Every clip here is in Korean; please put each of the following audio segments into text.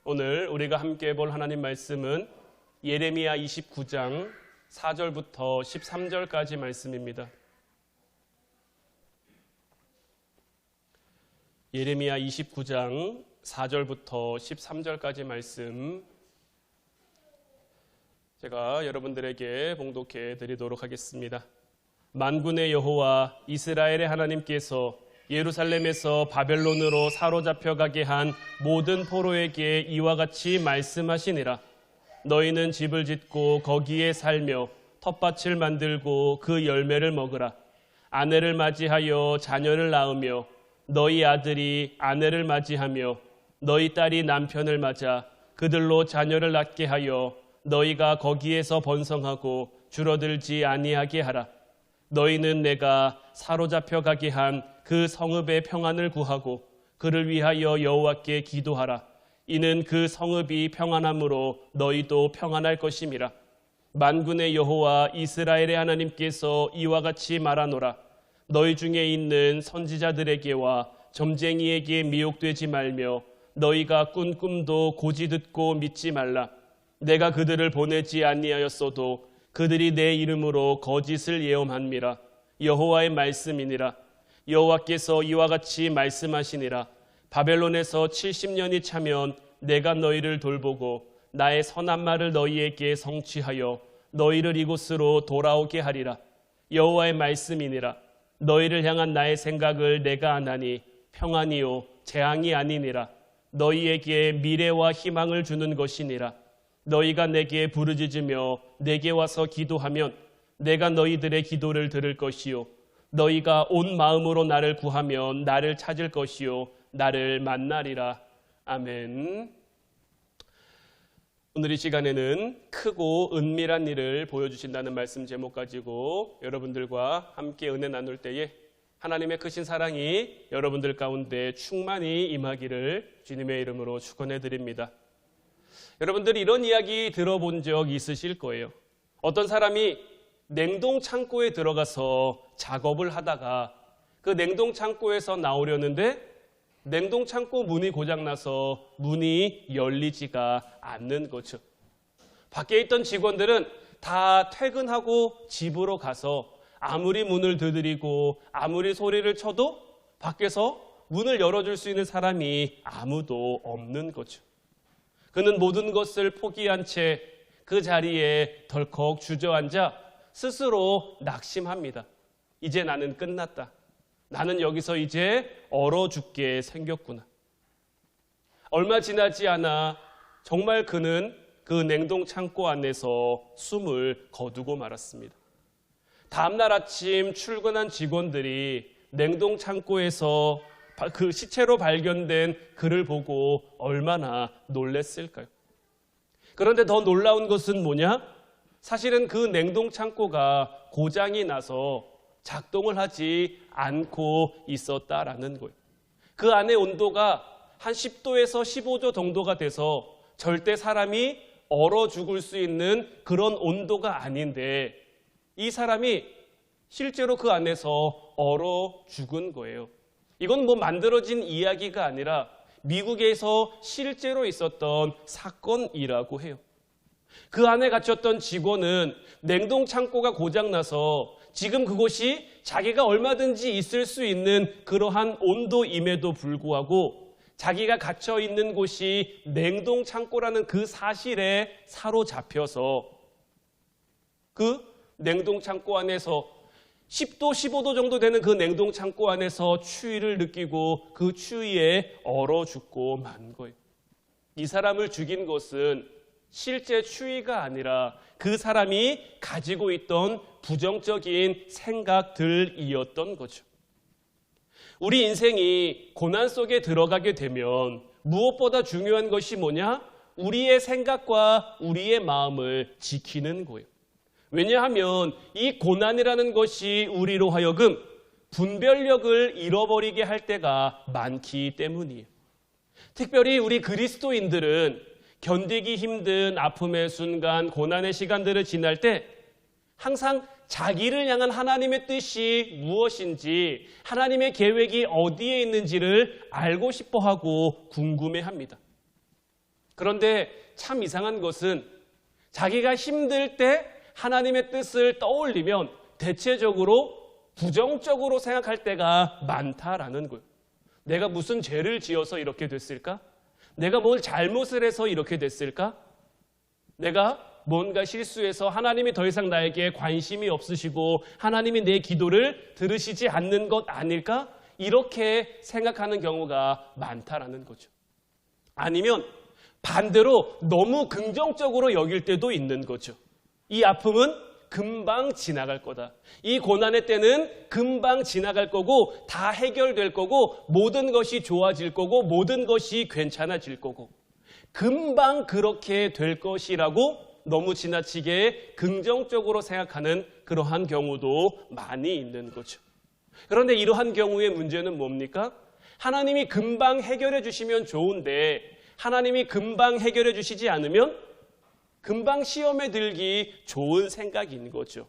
오늘 우리가 함께 볼 하나님 말씀은 예레미야 29장 4절부터 13절까지 말씀입니다. 예레미야 29장 4절부터 13절까지 말씀 제가 여러분들에게 봉독해 드리도록 하겠습니다. 만군의 여호와 이스라엘의 하나님께서 예루살렘에서 바벨론으로 사로잡혀가게 한 모든 포로에게 이와 같이 말씀하시니라. 너희는 집을 짓고 거기에 살며 텃밭을 만들고 그 열매를 먹으라. 아내를 맞이하여 자녀를 낳으며 너희 아들이 아내를 맞이하며 너희 딸이 남편을 맞아 그들로 자녀를 낳게 하여 너희가 거기에서 번성하고 줄어들지 아니하게 하라. 너희는 내가 사로잡혀 가게 한 그 성읍의 평안을 구하고 그를 위하여 여호와께 기도하라. 이는 그 성읍이 평안함으로 너희도 평안할 것임이라. 만군의 여호와 이스라엘의 하나님께서 이와 같이 말하노라. 너희 중에 있는 선지자들에게와 점쟁이에게 미혹되지 말며 너희가 꾼 꿈도 고지 듣고 믿지 말라. 내가 그들을 보내지 아니하였어도 그들이 내 이름으로 거짓을 예언함이라. 여호와의 말씀이니라. 여호와께서 이와 같이 말씀하시니라. 바벨론에서 70년이 차면 내가 너희를 돌보고 나의 선한 말을 너희에게 성취하여 너희를 이곳으로 돌아오게 하리라. 여호와의 말씀이니라. 너희를 향한 나의 생각을 내가 아나니 평안이요 재앙이 아니니라. 너희에게 미래와 희망을 주는 것이니라. 너희가 내게 부르짖으며 내게 와서 기도하면 내가 너희들의 기도를 들을 것이요 너희가 온 마음으로 나를 구하면 나를 찾을 것이요 나를 만나리라. 아멘. 오늘 이 시간에는 크고 은밀한 일을 보여주신다는 말씀 제목 가지고 여러분들과 함께 은혜 나눌 때에 하나님의 크신 사랑이 여러분들 가운데 충만히 임하기를 주님의 이름으로 축원해 드립니다. 여러분들 이런 이야기 들어본 적 있으실 거예요. 어떤 사람이 냉동 창고에 들어가서 작업을 하다가 그 냉동 창고에서 나오려는데 냉동 창고 문이 고장나서 문이 열리지가 않는 거죠. 밖에 있던 직원들은 다 퇴근하고 집으로 가서 아무리 문을 두드리고 아무리 소리를 쳐도 밖에서 문을 열어줄 수 있는 사람이 아무도 없는 거죠. 그는 모든 것을 포기한 채 그 자리에 덜컥 주저앉아 스스로 낙심합니다. 이제 나는 끝났다. 나는 여기서 이제 얼어 죽게 생겼구나. 얼마 지나지 않아 정말 그는 그 냉동 창고 안에서 숨을 거두고 말았습니다. 다음날 아침 출근한 직원들이 냉동 창고에서 그 시체로 발견된 그를 보고 얼마나 놀랐을까요? 그런데 더 놀라운 것은 뭐냐? 사실은 그 냉동 창고가 고장이 나서 작동을 하지 않고 있었다라는 거예요. 그 안에 온도가 한 10도에서 15도 정도가 돼서 절대 사람이 얼어 죽을 수 있는 그런 온도가 아닌데 이 사람이 실제로 그 안에서 얼어 죽은 거예요. 이건 뭐 만들어진 이야기가 아니라 미국에서 실제로 있었던 사건이라고 해요. 그 안에 갇혔던 직원은 냉동 창고가 고장나서 지금 그곳이 자기가 얼마든지 있을 수 있는 그러한 온도임에도 불구하고 자기가 갇혀 있는 곳이 냉동 창고라는 그 사실에 사로잡혀서 그 냉동 창고 안에서 10도, 15도 정도 되는 그 냉동 창고 안에서 추위를 느끼고 그 추위에 얼어 죽고 만 거예요. 이 사람을 죽인 것은 실제 추위가 아니라 그 사람이 가지고 있던 부정적인 생각들이었던 거죠. 우리 인생이 고난 속에 들어가게 되면 무엇보다 중요한 것이 뭐냐? 우리의 생각과 우리의 마음을 지키는 거예요. 왜냐하면 이 고난이라는 것이 우리로 하여금 분별력을 잃어버리게 할 때가 많기 때문이에요. 특별히 우리 그리스도인들은 견디기 힘든 아픔의 순간, 고난의 시간들을 지날 때 항상 자기를 향한 하나님의 뜻이 무엇인지, 하나님의 계획이 어디에 있는지를 알고 싶어하고 궁금해합니다. 그런데 참 이상한 것은 자기가 힘들 때 하나님의 뜻을 떠올리면 대체적으로 부정적으로 생각할 때가 많다라는 거예요. 내가 무슨 죄를 지어서 이렇게 됐을까? 내가 뭘 잘못을 해서 이렇게 됐을까? 내가 뭔가 실수해서 하나님이 더 이상 나에게 관심이 없으시고 하나님이 내 기도를 들으시지 않는 것 아닐까? 이렇게 생각하는 경우가 많다라는 거죠. 아니면 반대로 너무 긍정적으로 여길 때도 있는 거죠. 이 아픔은 금방 지나갈 거다. 이 고난의 때는 금방 지나갈 거고 다 해결될 거고 모든 것이 좋아질 거고 모든 것이 괜찮아질 거고 금방 그렇게 될 것이라고 너무 지나치게 긍정적으로 생각하는 그러한 경우도 많이 있는 거죠. 그런데 이러한 경우의 문제는 뭡니까? 하나님이 금방 해결해 주시면 좋은데 하나님이 금방 해결해 주시지 않으면 금방 시험에 들기 좋은 생각인 거죠.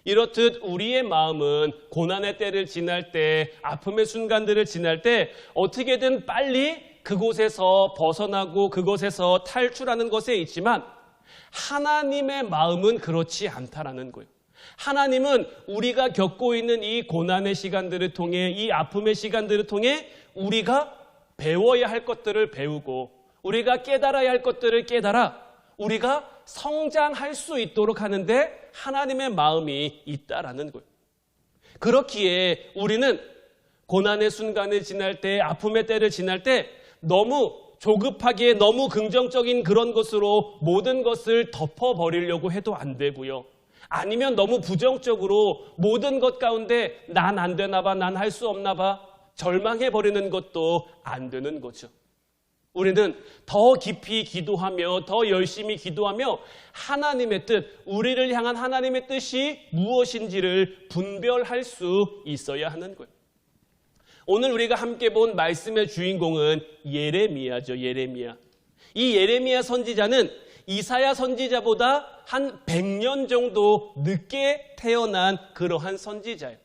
이렇듯 우리의 마음은 고난의 때를 지날 때, 아픔의 순간들을 지날 때 어떻게든 빨리 그곳에서 벗어나고 그곳에서 탈출하는 것에 있지만 하나님의 마음은 그렇지 않다라는 거예요. 하나님은 우리가 겪고 있는 이 고난의 시간들을 통해, 이 아픔의 시간들을 통해 우리가 배워야 할 것들을 배우고 우리가 깨달아야 할 것들을 깨달아 우리가 성장할 수 있도록 하는데 하나님의 마음이 있다라는 거예요. 그렇기에 우리는 고난의 순간을 지날 때, 아픔의 때를 지날 때 너무 조급하게 너무 긍정적인 그런 것으로 모든 것을 덮어버리려고 해도 안 되고요. 아니면 너무 부정적으로 모든 것 가운데 난 안 되나 봐, 난 할 수 없나 봐 절망해버리는 것도 안 되는 거죠. 우리는 더 깊이 기도하며 더 열심히 기도하며 하나님의 뜻, 우리를 향한 하나님의 뜻이 무엇인지를 분별할 수 있어야 하는 거예요. 오늘 우리가 함께 본 말씀의 주인공은 예레미야죠. 예레미야. 이 예레미야 선지자는 이사야 선지자보다 한 100년 정도 늦게 태어난 그러한 선지자예요.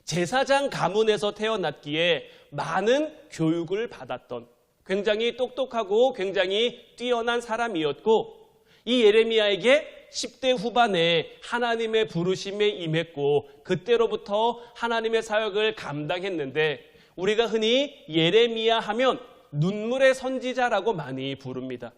제사장 가문에서 태어났기에 많은 교육을 받았던 굉장히 똑똑하고 굉장히 뛰어난 사람이었고 이 예레미야에게 10대 후반에 하나님의 부르심에 임했고 그때로부터 하나님의 사역을 감당했는데 우리가 흔히 예레미야 하면 눈물의 선지자라고 많이 부릅니다.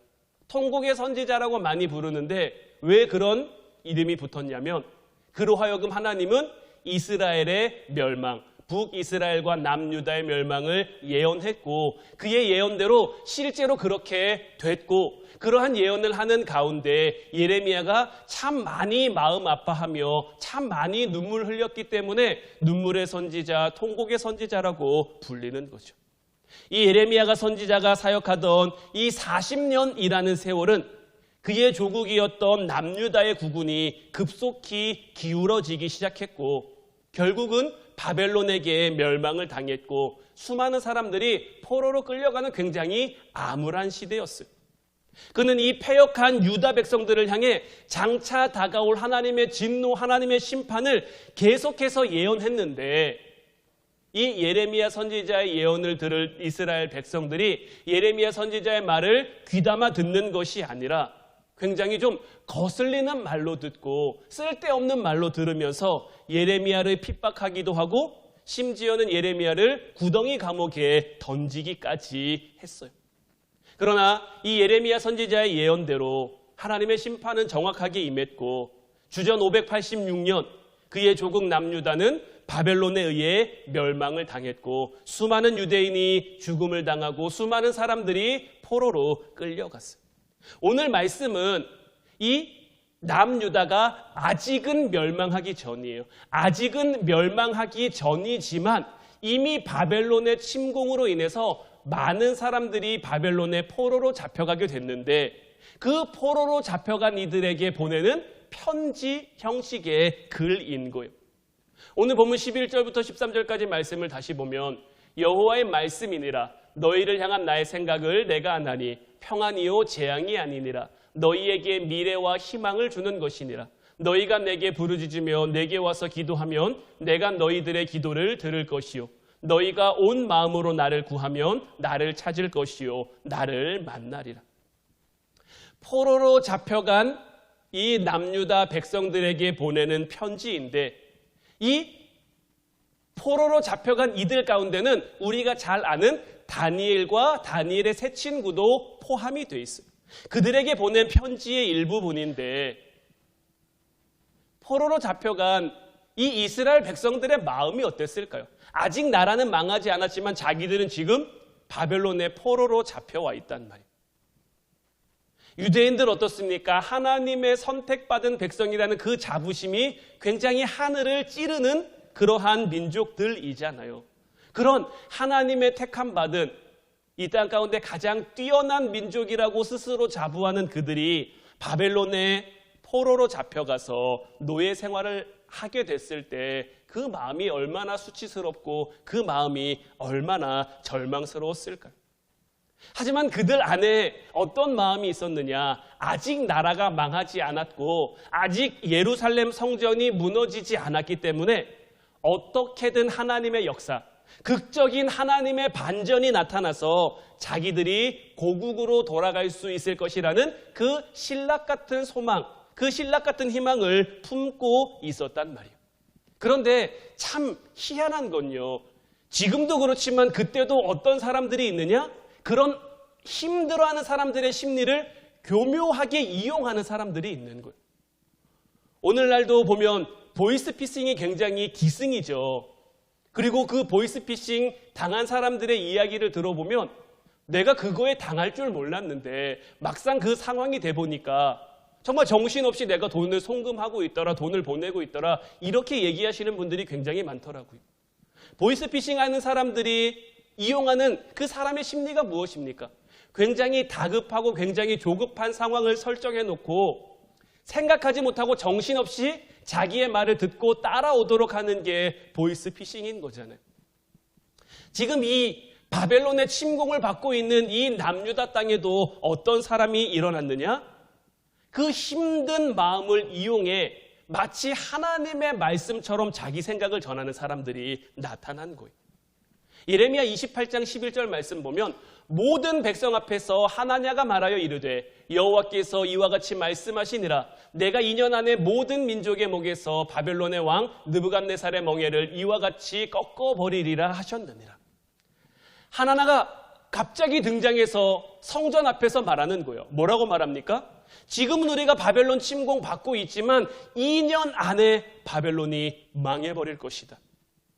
통곡의 선지자라고 많이 부르는데 왜 그런 이름이 붙었냐면 그로 하여금 하나님은 이스라엘의 멸망, 북이스라엘과 남유다의 멸망을 예언했고 그의 예언대로 실제로 그렇게 됐고 그러한 예언을 하는 가운데 예레미야가 참 많이 마음 아파하며 참 많이 눈물 흘렸기 때문에 눈물의 선지자, 통곡의 선지자라고 불리는 거죠. 이 예레미야가 선지자가 사역하던 이 40년이라는 세월은 그의 조국이었던 남유다의 국군이 급속히 기울어지기 시작했고 결국은 바벨론에게 멸망을 당했고 수많은 사람들이 포로로 끌려가는 굉장히 암울한 시대였어요. 그는 이 패역한 유다 백성들을 향해 장차 다가올 하나님의 진노, 하나님의 심판을 계속해서 예언했는데 이 예레미야 선지자의 예언을 들을 이스라엘 백성들이 예레미야 선지자의 말을 귀담아 듣는 것이 아니라 굉장히 좀 거슬리는 말로 듣고 쓸데없는 말로 들으면서 예레미야를 핍박하기도 하고 심지어는 예레미야를 구덩이 감옥에 던지기까지 했어요. 그러나 이 예레미야 선지자의 예언대로 하나님의 심판은 정확하게 임했고 주전 586년 그의 조국 남유다는 바벨론에 의해 멸망을 당했고 수많은 유대인이 죽음을 당하고 수많은 사람들이 포로로 끌려갔어요. 오늘 말씀은 이 남유다가 아직은 멸망하기 전이에요. 아직은 멸망하기 전이지만 이미 바벨론의 침공으로 인해서 많은 사람들이 바벨론의 포로로 잡혀가게 됐는데 그 포로로 잡혀간 이들에게 보내는 편지 형식의 글인 거예요. 오늘 본문 11절부터 13절까지 말씀을 다시 보면 여호와의 말씀이니라 너희를 향한 나의 생각을 내가 아나니 평안이요 재앙이 아니니라 너희에게 미래와 희망을 주는 것이니라 너희가 내게 부르짖으며 내게 와서 기도하면 내가 너희들의 기도를 들을 것이요 너희가 온 마음으로 나를 구하면 나를 찾을 것이요 나를 만나리라. 포로로 잡혀간 이 남유다 백성들에게 보내는 편지인데, 이 포로로 잡혀간 이들 가운데는 우리가 잘 아는 다니엘과 다니엘의 세 친구도 포함이 되어 있어요. 그들에게 보낸 편지의 일부분인데, 포로로 잡혀간 이 이스라엘 백성들의 마음이 어땠을까요? 아직 나라는 망하지 않았지만 자기들은 지금 바벨론의 포로로 잡혀와 있단 말이에요. 유대인들 어떻습니까? 하나님의 선택받은 백성이라는 그 자부심이 굉장히 하늘을 찌르는 그러한 민족들이잖아요. 그런 하나님의 택함받은 이 땅 가운데 가장 뛰어난 민족이라고 스스로 자부하는 그들이 바벨론의 포로로 잡혀가서 노예 생활을 하게 됐을 때 그 마음이 얼마나 수치스럽고 그 마음이 얼마나 절망스러웠을까요? 하지만 그들 안에 어떤 마음이 있었느냐? 아직 나라가 망하지 않았고 아직 예루살렘 성전이 무너지지 않았기 때문에 어떻게든 하나님의 역사, 극적인 하나님의 반전이 나타나서 자기들이 고국으로 돌아갈 수 있을 것이라는 그 신락 같은 소망, 그 신락 같은 희망을 품고 있었단 말이에요. 그런데 참 희한한 건요, 지금도 그렇지만 그때도 어떤 사람들이 있느냐? 그런 힘들어하는 사람들의 심리를 교묘하게 이용하는 사람들이 있는 거예요. 오늘날도 보면 보이스피싱이 굉장히 기승이죠. 그리고 그 보이스피싱 당한 사람들의 이야기를 들어보면 내가 그거에 당할 줄 몰랐는데 막상 그 상황이 돼 보니까 정말 정신없이 내가 돈을 송금하고 있더라, 돈을 보내고 있더라, 이렇게 얘기하시는 분들이 굉장히 많더라고요. 보이스피싱 하는 사람들이 이용하는 그 사람의 심리가 무엇입니까? 굉장히 다급하고 굉장히 조급한 상황을 설정해 놓고 생각하지 못하고 정신없이 자기의 말을 듣고 따라오도록 하는 게 보이스피싱인 거잖아요. 지금 이 바벨론의 침공을 받고 있는 이 남유다 땅에도 어떤 사람이 일어났느냐? 그 힘든 마음을 이용해 마치 하나님의 말씀처럼 자기 생각을 전하는 사람들이 나타난 거예요. 예레미야 28장 11절 말씀 보면 모든 백성 앞에서 하나냐가 말하여 이르되 여호와께서 이와 같이 말씀하시니라 내가 2년 안에 모든 민족의 목에서 바벨론의 왕 느부갓네살의 멍에를 이와 같이 꺾어버리리라 하셨느니라. 하나냐가 갑자기 등장해서 성전 앞에서 말하는 거예요. 뭐라고 말합니까? 지금은 우리가 바벨론 침공 받고 있지만 2년 안에 바벨론이 망해버릴 것이다.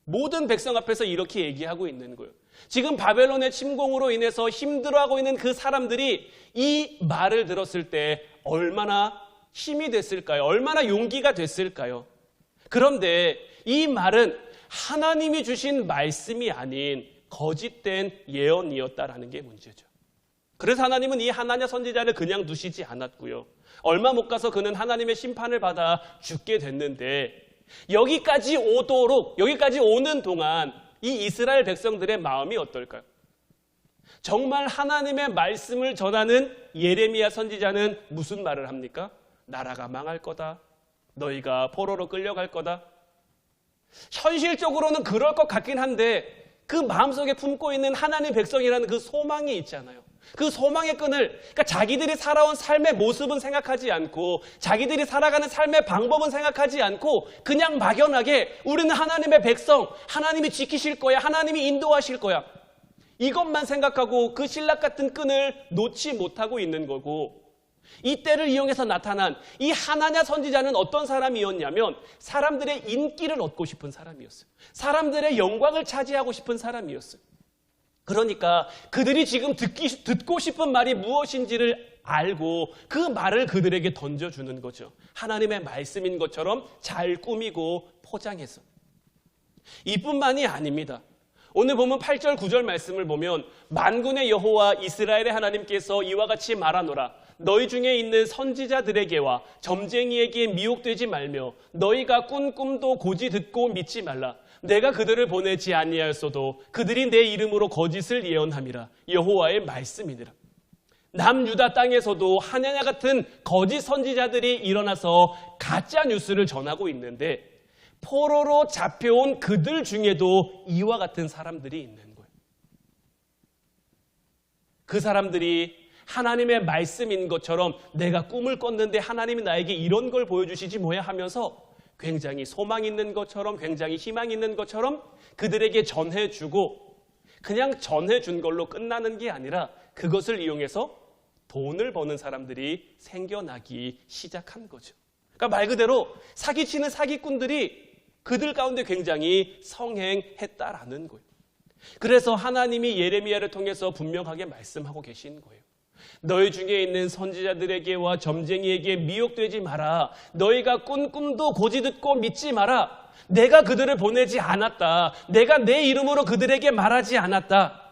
모든 백성 앞에서 이렇게 얘기하고 있는 거예요. 지금 바벨론의 침공으로 인해서 힘들어하고 있는 그 사람들이 이 말을 들었을 때 얼마나 힘이 됐을까요? 얼마나 용기가 됐을까요? 그런데 이 말은 하나님이 주신 말씀이 아닌 거짓된 예언이었다라는 게 문제죠. 그래서 하나님은 이 하나냐 선지자를 그냥 두시지 않았고요. 얼마 못 가서 그는 하나님의 심판을 받아 죽게 됐는데 여기까지 오는 동안 이 이스라엘 백성들의 마음이 어떨까요? 정말 하나님의 말씀을 전하는 예레미야 선지자는 무슨 말을 합니까? 나라가 망할 거다. 너희가 포로로 끌려갈 거다. 현실적으로는 그럴 것 같긴 한데 그 마음속에 품고 있는 하나님 백성이라는 그 소망이 있잖아요. 그 소망의 끈을, 그러니까 자기들이 살아온 삶의 모습은 생각하지 않고 자기들이 살아가는 삶의 방법은 생각하지 않고 그냥 막연하게 우리는 하나님의 백성, 하나님이 지키실 거야, 하나님이 인도하실 거야, 이것만 생각하고 그 신락 같은 끈을 놓지 못하고 있는 거고, 이때를 이용해서 나타난 이 하나냐 선지자는 어떤 사람이었냐면 사람들의 인기를 얻고 싶은 사람이었어요. 사람들의 영광을 차지하고 싶은 사람이었어요. 그러니까 그들이 지금 듣고 싶은 말이 무엇인지를 알고 그 말을 그들에게 던져주는 거죠. 하나님의 말씀인 것처럼 잘 꾸미고 포장해서. 이뿐만이 아닙니다. 오늘 보면 8절 9절 말씀을 보면 만군의 여호와 이스라엘의 하나님께서 이와 같이 말하노라. 너희 중에 있는 선지자들에게와 점쟁이에게 미혹되지 말며 너희가 꾼 꿈도 고지 듣고 믿지 말라. 내가 그들을 보내지 아니하였어도 그들이 내 이름으로 거짓을 예언함이라. 여호와의 말씀이니라. 남유다 땅에서도 하나냐 같은 거짓 선지자들이 일어나서 가짜 뉴스를 전하고 있는데 포로로 잡혀온 그들 중에도 이와 같은 사람들이 있는 거예요. 그 사람들이 하나님의 말씀인 것처럼 내가 꿈을 꿨는데 하나님이 나에게 이런 걸 보여주시지 뭐야 하면서 굉장히 소망 있는 것처럼, 굉장히 희망 있는 것처럼 그들에게 전해주고, 그냥 전해준 걸로 끝나는 게 아니라 그것을 이용해서 돈을 버는 사람들이 생겨나기 시작한 거죠. 그러니까 말 그대로 사기치는 사기꾼들이 그들 가운데 굉장히 성행했다라는 거예요. 그래서 하나님이 예레미야를 통해서 분명하게 말씀하고 계신 거예요. 너희 중에 있는 선지자들에게와 점쟁이에게 미혹되지 마라. 너희가 꾼 꿈도 고지 듣고 믿지 마라. 내가 그들을 보내지 않았다. 내가 내 이름으로 그들에게 말하지 않았다.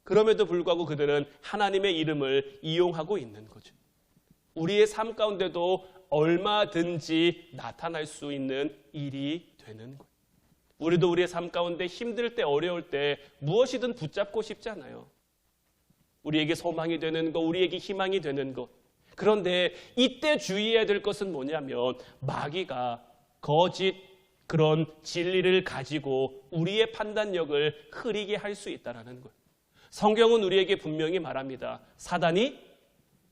그럼에도 불구하고 그들은 하나님의 이름을 이용하고 있는 거죠. 우리의 삶 가운데도 얼마든지 나타날 수 있는 일이 되는 거예요. 우리도 우리의 삶 가운데 힘들 때, 어려울 때 무엇이든 붙잡고 싶잖아요. 우리에게 소망이 되는 것, 우리에게 희망이 되는 것. 그런데 이때 주의해야 될 것은 뭐냐면 마귀가 거짓 그런 진리를 가지고 우리의 판단력을 흐리게 할 수 있다는 거예요. 성경은 우리에게 분명히 말합니다. 사단이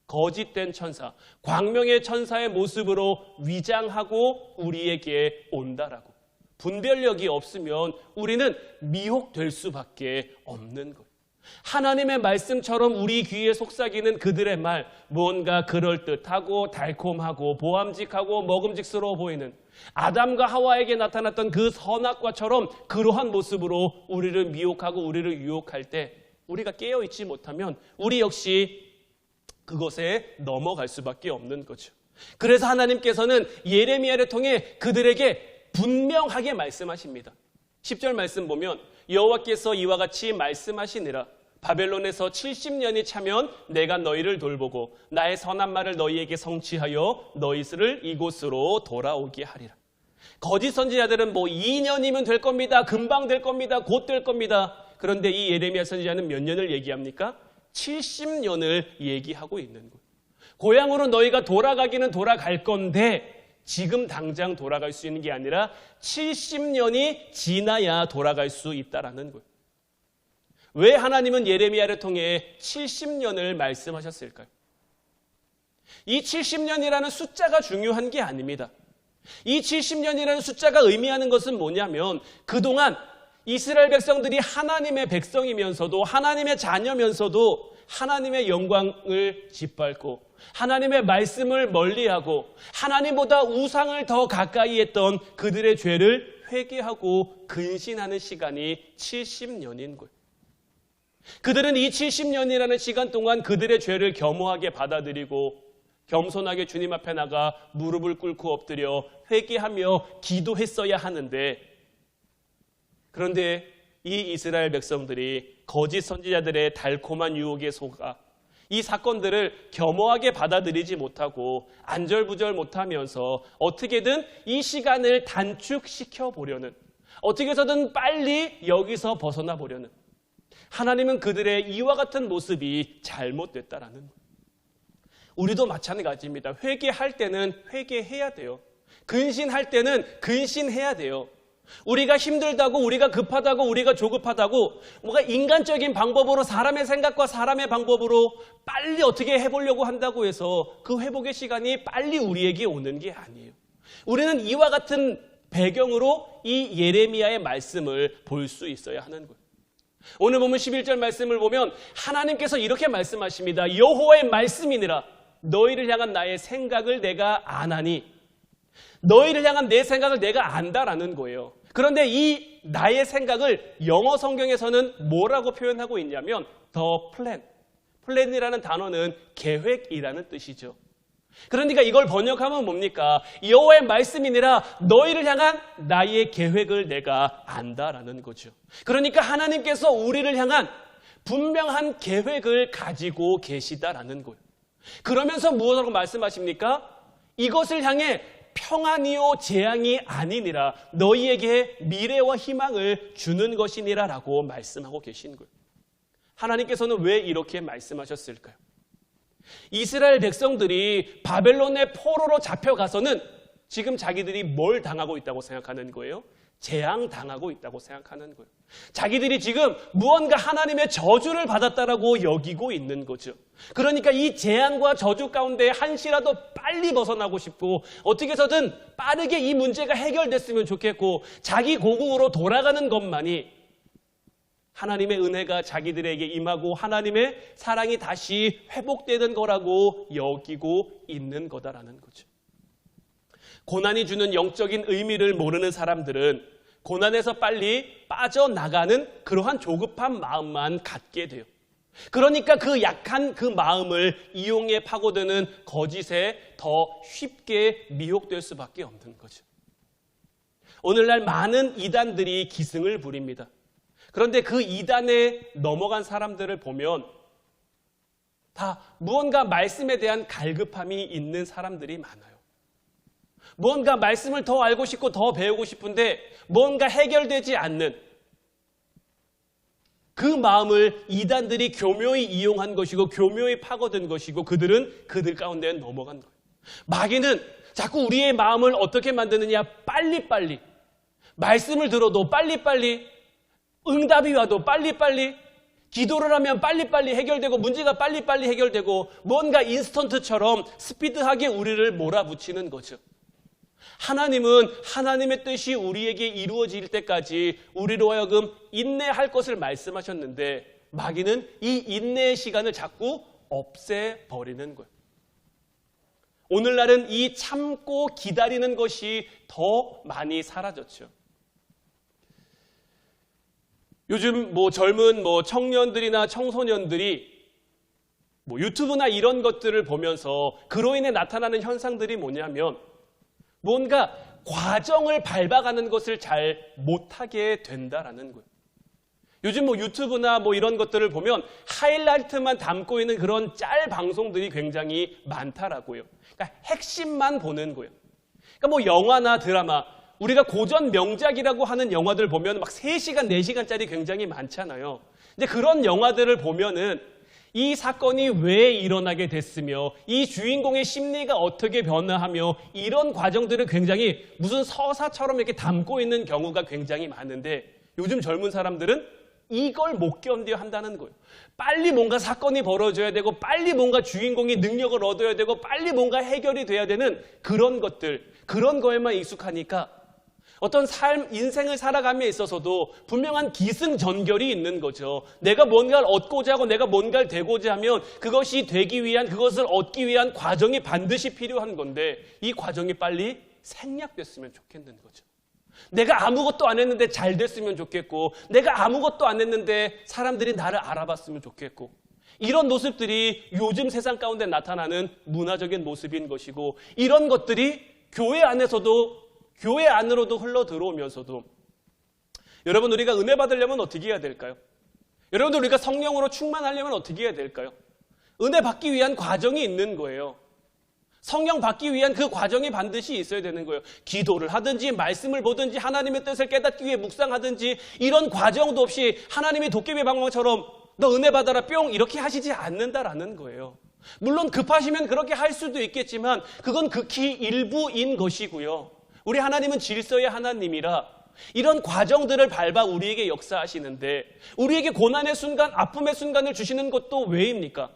거짓된 천사, 광명의 천사의 모습으로 위장하고 우리에게 온다라고. 분별력이 없으면 우리는 미혹될 수밖에 없는 거예요. 하나님의 말씀처럼 우리 귀에 속삭이는 그들의 말, 무언가 그럴듯하고 달콤하고 보암직하고 먹음직스러워 보이는 아담과 하와에게 나타났던 그 선악과처럼 그러한 모습으로 우리를 미혹하고 우리를 유혹할 때 우리가 깨어있지 못하면 우리 역시 그것에 넘어갈 수밖에 없는 거죠. 그래서 하나님께서는 예레미야를 통해 그들에게 분명하게 말씀하십니다. 10절 말씀 보면 여호와께서 이와 같이 말씀하시니라. 바벨론에서 70년이 차면 내가 너희를 돌보고 나의 선한 말을 너희에게 성취하여 너희를 이곳으로 돌아오게 하리라. 거짓 선지자들은 2년이면 될 겁니다. 금방 될 겁니다. 곧 될 겁니다. 그런데 이 예레미야 선지자는 몇 년을 얘기합니까? 70년을 얘기하고 있는 거예요. 고향으로 너희가 돌아가기는 돌아갈 건데 지금 당장 돌아갈 수 있는 게 아니라 70년이 지나야 돌아갈 수 있다라는 거예요. 왜 하나님은 예레미야를 통해 70년을 말씀하셨을까요? 이 70년이라는 숫자가 중요한 게 아닙니다. 이 70년이라는 숫자가 의미하는 것은 뭐냐면 그동안 이스라엘 백성들이 하나님의 백성이면서도 하나님의 자녀면서도 하나님의 영광을 짓밟고 하나님의 말씀을 멀리하고 하나님보다 우상을 더 가까이 했던 그들의 죄를 회개하고 근신하는 시간이 70년인 거예요. 그들은 이 70년이라는 시간 동안 그들의 죄를 겸허하게 받아들이고 겸손하게 주님 앞에 나가 무릎을 꿇고 엎드려 회개하며 기도했어야 하는데, 그런데 이 이스라엘 백성들이 거짓 선지자들의 달콤한 유혹에 속아 이 사건들을 겸허하게 받아들이지 못하고 안절부절 못하면서 어떻게든 이 시간을 단축시켜 보려는, 어떻게 해서든 빨리 여기서 벗어나 보려는, 하나님은 그들의 이와 같은 모습이 잘못됐다라는 거예요. 우리도 마찬가지입니다. 회개할 때는 회개해야 돼요. 근신할 때는 근신해야 돼요. 우리가 힘들다고, 우리가 급하다고, 우리가 조급하다고 뭔가 인간적인 방법으로 사람의 생각과 사람의 방법으로 빨리 어떻게 해보려고 한다고 해서 그 회복의 시간이 빨리 우리에게 오는 게 아니에요. 우리는 이와 같은 배경으로 이 예레미야의 말씀을 볼 수 있어야 하는 거예요. 오늘 보면 11절 말씀을 보면 하나님께서 이렇게 말씀하십니다. 여호와의 말씀이니라. 너희를 향한 나의 생각을 내가 아나니. 너희를 향한 내 생각을 내가 안다라는 거예요. 그런데 이 나의 생각을 영어 성경에서는 뭐라고 표현하고 있냐면 the plan. 플랜이라는 단어는 계획이라는 뜻이죠. 그러니까 이걸 번역하면 뭡니까? 여호와의 말씀이니라 너희를 향한 나의 계획을 내가 안다라는 거죠. 그러니까 하나님께서 우리를 향한 분명한 계획을 가지고 계시다라는 거예요. 그러면서 무엇이라고 말씀하십니까? 이것을 향해 평안이요 재앙이 아니니라 너희에게 미래와 희망을 주는 것이니라 라고 말씀하고 계신 거예요. 하나님께서는 왜 이렇게 말씀하셨을까요? 이스라엘 백성들이 바벨론의 포로로 잡혀가서는 지금 자기들이 뭘 당하고 있다고 생각하는 거예요? 재앙당하고 있다고 생각하는 거예요. 자기들이 지금 무언가 하나님의 저주를 받았다라고 여기고 있는 거죠. 그러니까 이 재앙과 저주 가운데 한시라도 빨리 벗어나고 싶고 어떻게 해서든 빠르게 이 문제가 해결됐으면 좋겠고 자기 고국으로 돌아가는 것만이 하나님의 은혜가 자기들에게 임하고 하나님의 사랑이 다시 회복되는 거라고 여기고 있는 거다라는 거죠. 고난이 주는 영적인 의미를 모르는 사람들은 고난에서 빨리 빠져나가는 그러한 조급한 마음만 갖게 돼요. 그러니까 그 약한 그 마음을 이용해 파고드는 거짓에 더 쉽게 미혹될 수밖에 없는 거죠. 오늘날 많은 이단들이 기승을 부립니다. 그런데 그 이단에 넘어간 사람들을 보면 다 무언가 말씀에 대한 갈급함이 있는 사람들이 많아요. 무언가 말씀을 더 알고 싶고 더 배우고 싶은데 뭔가 해결되지 않는 그 마음을 이단들이 교묘히 이용한 것이고 교묘히 파고든 것이고 그들은 그들 가운데 넘어간 거예요. 마귀는 자꾸 우리의 마음을 어떻게 만드느냐, 빨리빨리 말씀을 들어도 빨리빨리 응답이 와도 빨리빨리 기도를 하면 빨리빨리 해결되고 문제가 빨리빨리 해결되고 뭔가 인스턴트처럼 스피드하게 우리를 몰아붙이는 거죠. 하나님은 하나님의 뜻이 우리에게 이루어질 때까지 우리로 하여금 인내할 것을 말씀하셨는데 마귀는 이 인내의 시간을 자꾸 없애버리는 거예요. 오늘날은 이 참고 기다리는 것이 더 많이 사라졌죠. 요즘 젊은 청년들이나 청소년들이 유튜브나 이런 것들을 보면서 그로 인해 나타나는 현상들이 뭐냐면 뭔가 과정을 밟아가는 것을 잘 못하게 된다라는 거예요. 요즘 유튜브나 이런 것들을 보면 하이라이트만 담고 있는 그런 짤 방송들이 굉장히 많다라고요. 그러니까 핵심만 보는 거예요. 그러니까 영화나 드라마, 우리가 고전 명작이라고 하는 영화들 보면 막 3시간, 4시간짜리 굉장히 많잖아요. 근데 그런 영화들을 보면은 이 사건이 왜 일어나게 됐으며 이 주인공의 심리가 어떻게 변화하며 이런 과정들을 굉장히 무슨 서사처럼 이렇게 담고 있는 경우가 굉장히 많은데 요즘 젊은 사람들은 이걸 못 견뎌 한다는 거예요. 빨리 뭔가 사건이 벌어져야 되고 빨리 뭔가 주인공이 능력을 얻어야 되고 빨리 뭔가 해결이 돼야 되는 그런 것들, 그런 거에만 익숙하니까 어떤 인생을 살아감에 있어서도 분명한 기승전결이 있는 거죠. 내가 뭔가를 얻고자 하고 내가 뭔가를 되고자 하면 그것이 되기 위한, 그것을 얻기 위한 과정이 반드시 필요한 건데 이 과정이 빨리 생략됐으면 좋겠는 거죠. 내가 아무것도 안 했는데 잘 됐으면 좋겠고 내가 아무것도 안 했는데 사람들이 나를 알아봤으면 좋겠고 이런 모습들이 요즘 세상 가운데 나타나는 문화적인 모습인 것이고 이런 것들이 교회 안으로도 흘러 들어오면서도 여러분 우리가 은혜 받으려면 어떻게 해야 될까요? 여러분들 우리가 성령으로 충만하려면 어떻게 해야 될까요? 은혜 받기 위한 과정이 있는 거예요. 성령 받기 위한 그 과정이 반드시 있어야 되는 거예요. 기도를 하든지 말씀을 보든지 하나님의 뜻을 깨닫기 위해 묵상하든지 이런 과정도 없이 하나님이 도깨비 방망처럼 너 은혜 받아라 뿅 이렇게 하시지 않는다라는 거예요. 물론 급하시면 그렇게 할 수도 있겠지만 그건 극히 일부인 것이고요. 우리 하나님은 질서의 하나님이라 이런 과정들을 밟아 우리에게 역사하시는데 우리에게 고난의 순간, 아픔의 순간을 주시는 것도 왜입니까?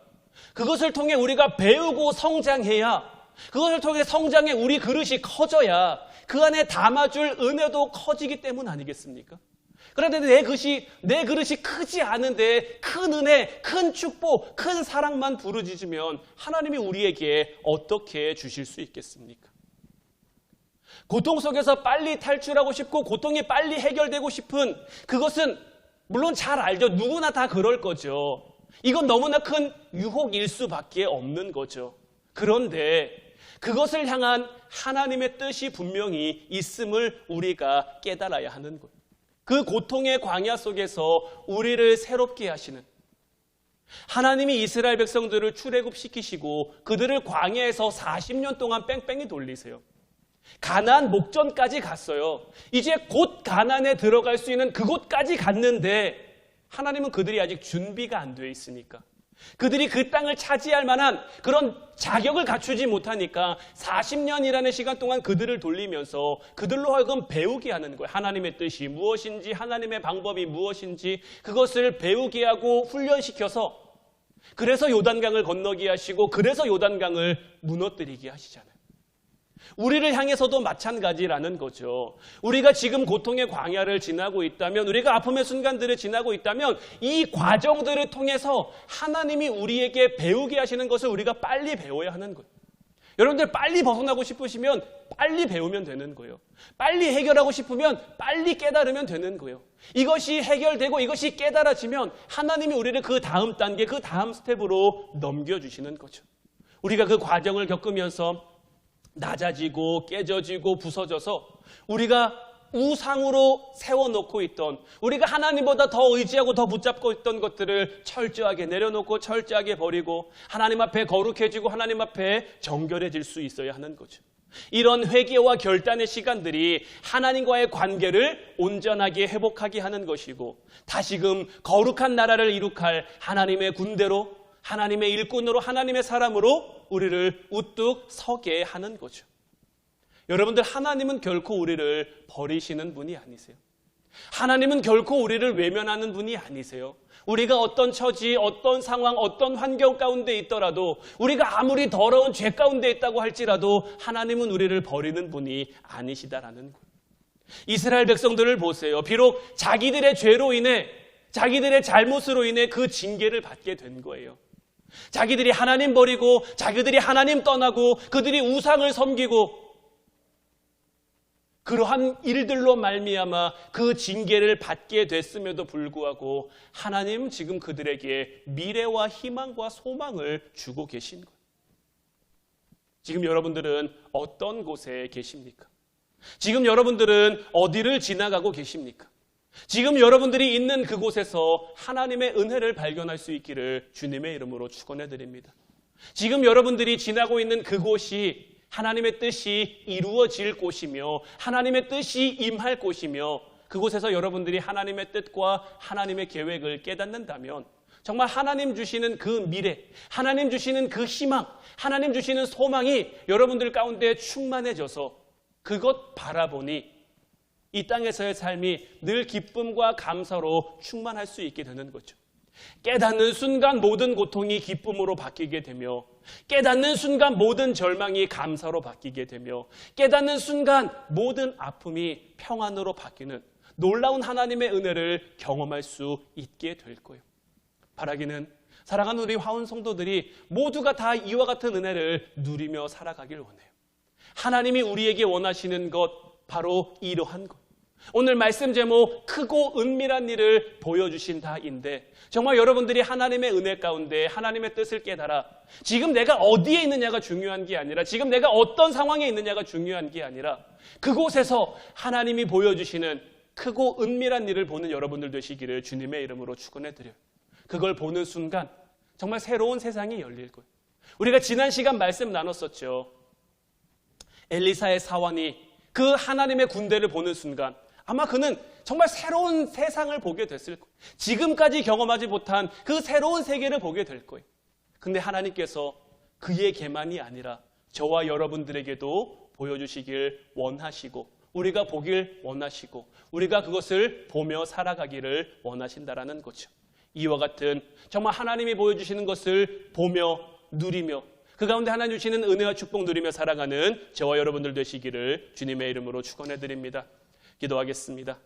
그것을 통해 우리가 배우고 성장해야 그것을 통해 성장해 우리 그릇이 커져야 그 안에 담아줄 은혜도 커지기 때문 아니겠습니까? 그런데 내 그릇이 크지 않은데 큰 은혜, 큰 축복, 큰 사랑만 부르짖으면 하나님이 우리에게 어떻게 주실 수 있겠습니까? 고통 속에서 빨리 탈출하고 싶고 고통이 빨리 해결되고 싶은 그것은 물론 잘 알죠. 누구나 다 그럴 거죠. 이건 너무나 큰 유혹일 수밖에 없는 거죠. 그런데 그것을 향한 하나님의 뜻이 분명히 있음을 우리가 깨달아야 하는 거예요. 그 고통의 광야 속에서 우리를 새롭게 하시는 하나님이 이스라엘 백성들을 출애굽시키시고 그들을 광야에서 40년 동안 뺑뺑이 돌리세요. 가나안 목전까지 갔어요. 이제 곧 가나안에 들어갈 수 있는 그곳까지 갔는데 하나님은 그들이 아직 준비가 안 돼 있으니까 그들이 그 땅을 차지할 만한 그런 자격을 갖추지 못하니까 40년이라는 시간 동안 그들을 돌리면서 그들로 하여금 배우게 하는 거예요. 하나님의 뜻이 무엇인지, 하나님의 방법이 무엇인지 그것을 배우게 하고 훈련시켜서, 그래서 요단강을 건너게 하시고 그래서 요단강을 무너뜨리게 하시잖아요. 우리를 향해서도 마찬가지라는 거죠. 우리가 지금 고통의 광야를 지나고 있다면, 우리가 아픔의 순간들을 지나고 있다면 이 과정들을 통해서 하나님이 우리에게 배우게 하시는 것을 우리가 빨리 배워야 하는 거예요. 여러분들 빨리 벗어나고 싶으시면 빨리 배우면 되는 거예요. 빨리 해결하고 싶으면 빨리 깨달으면 되는 거예요. 이것이 해결되고 이것이 깨달아지면 하나님이 우리를 그 다음 단계, 그 다음 스텝으로 넘겨주시는 거죠. 우리가 그 과정을 겪으면서 낮아지고 깨져지고 부서져서 우리가 우상으로 세워놓고 있던, 우리가 하나님보다 더 의지하고 더 붙잡고 있던 것들을 철저하게 내려놓고 철저하게 버리고 하나님 앞에 거룩해지고 하나님 앞에 정결해질 수 있어야 하는 거죠. 이런 회개와 결단의 시간들이 하나님과의 관계를 온전하게 회복하게 하는 것이고, 다시금 거룩한 나라를 이룩할 하나님의 군대로, 하나님의 일꾼으로, 하나님의 사람으로 우리를 우뚝 서게 하는 거죠. 여러분들, 하나님은 결코 우리를 버리시는 분이 아니세요. 하나님은 결코 우리를 외면하는 분이 아니세요. 우리가 어떤 처지, 어떤 상황, 어떤 환경 가운데 있더라도, 우리가 아무리 더러운 죄 가운데 있다고 할지라도 하나님은 우리를 버리는 분이 아니시다라는 거예요. 이스라엘 백성들을 보세요. 비록 자기들의 죄로 인해, 자기들의 잘못으로 인해 그 징계를 받게 된 거예요. 자기들이 하나님 버리고 자기들이 하나님 떠나고 그들이 우상을 섬기고 그러한 일들로 말미암아 그 징계를 받게 됐음에도 불구하고 하나님은 지금 그들에게 미래와 희망과 소망을 주고 계신 거예요. 지금 여러분들은 어떤 곳에 계십니까? 지금 여러분들은 어디를 지나가고 계십니까? 지금 여러분들이 있는 그곳에서 하나님의 은혜를 발견할 수 있기를 주님의 이름으로 축원해 드립니다. 지금 여러분들이 지나고 있는 그곳이 하나님의 뜻이 이루어질 곳이며 하나님의 뜻이 임할 곳이며, 그곳에서 여러분들이 하나님의 뜻과 하나님의 계획을 깨닫는다면 정말 하나님 주시는 그 미래, 하나님 주시는 그 희망, 하나님 주시는 소망이 여러분들 가운데 충만해져서 그것 바라보니 이 땅에서의 삶이 늘 기쁨과 감사로 충만할 수 있게 되는 거죠. 깨닫는 순간 모든 고통이 기쁨으로 바뀌게 되며, 깨닫는 순간 모든 절망이 감사로 바뀌게 되며, 깨닫는 순간 모든 아픔이 평안으로 바뀌는 놀라운 하나님의 은혜를 경험할 수 있게 될 거예요. 바라기는 사랑하는 우리 화운 성도들이 모두가 다 이와 같은 은혜를 누리며 살아가길 원해요. 하나님이 우리에게 원하시는 것 바로 이러한 것. 오늘 말씀 제목 크고 은밀한 일을 보여주신다인데, 정말 여러분들이 하나님의 은혜 가운데 하나님의 뜻을 깨달아 지금 내가 어디에 있느냐가 중요한 게 아니라, 지금 내가 어떤 상황에 있느냐가 중요한 게 아니라, 그곳에서 하나님이 보여주시는 크고 은밀한 일을 보는 여러분들 되시기를 주님의 이름으로 축원해 드려요. 그걸 보는 순간 정말 새로운 세상이 열릴 거예요. 우리가 지난 시간 말씀 나눴었죠. 엘리사의 사환이 그 하나님의 군대를 보는 순간 아마 그는 정말 새로운 세상을 보게 됐을 거예요. 지금까지 경험하지 못한 그 새로운 세계를 보게 될 거예요. 근데 하나님께서 그에게만이 아니라 저와 여러분들에게도 보여주시길 원하시고, 우리가 보길 원하시고, 우리가 그것을 보며 살아가기를 원하신다라는 거죠. 이와 같은 정말 하나님이 보여주시는 것을 보며 누리며 그 가운데 하나님 주시는 은혜와 축복 누리며 살아가는 저와 여러분들 되시기를 주님의 이름으로 축원해 드립니다. 기도하겠습니다.